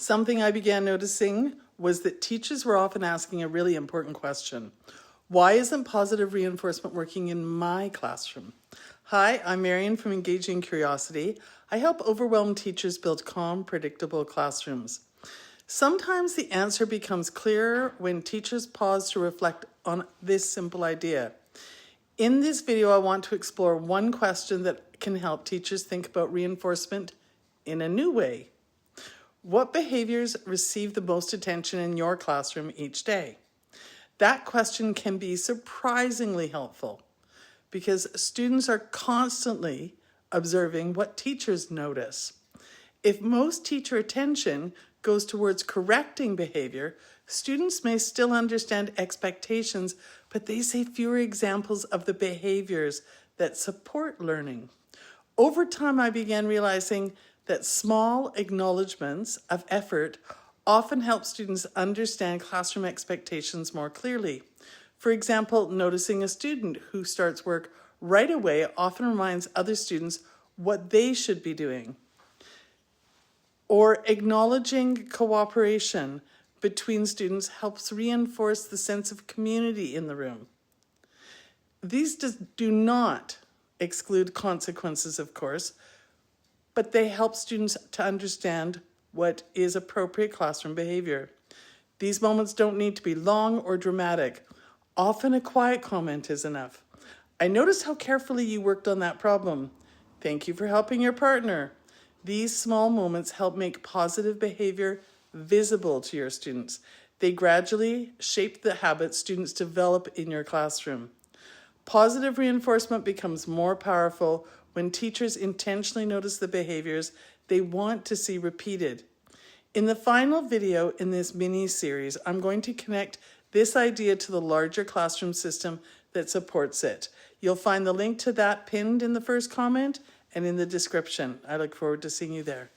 Something I began noticing was that teachers were often asking a really important question. Why isn't positive reinforcement working in my classroom? Hi, I'm Marion from Engaging Curiosity. I help overwhelmed teachers build calm, predictable classrooms. Sometimes the answer becomes clearer when teachers pause to reflect on this simple idea. In this video, I want to explore one question that can help teachers think about reinforcement in a new way. What behaviors receive the most attention in your classroom each day? That question can be surprisingly helpful because students are constantly observing what teachers notice. If most teacher attention goes towards correcting behavior, students may still understand expectations, but they see fewer examples of the behaviors that support learning. Over time, I began realizing that small acknowledgements of effort often help students understand classroom expectations more clearly. For example, noticing a student who starts work right away often reminds other students what they should be doing. Or acknowledging cooperation between students helps reinforce the sense of community in the room. These do not exclude consequences, of course, but they help students to understand what is appropriate classroom behavior. These moments don't need to be long or dramatic. Often a quiet comment is enough. I noticed how carefully you worked on that problem. Thank you for helping your partner. These small moments help make positive behavior visible to your students. They gradually shape the habits students develop in your classroom. Positive reinforcement becomes more powerful when teachers intentionally notice the behaviors they want to see repeated. In the final video in this mini-series, I'm going to connect this idea to the larger classroom system that supports it. You'll find the link to that pinned in the first comment and in the description. I look forward to seeing you there.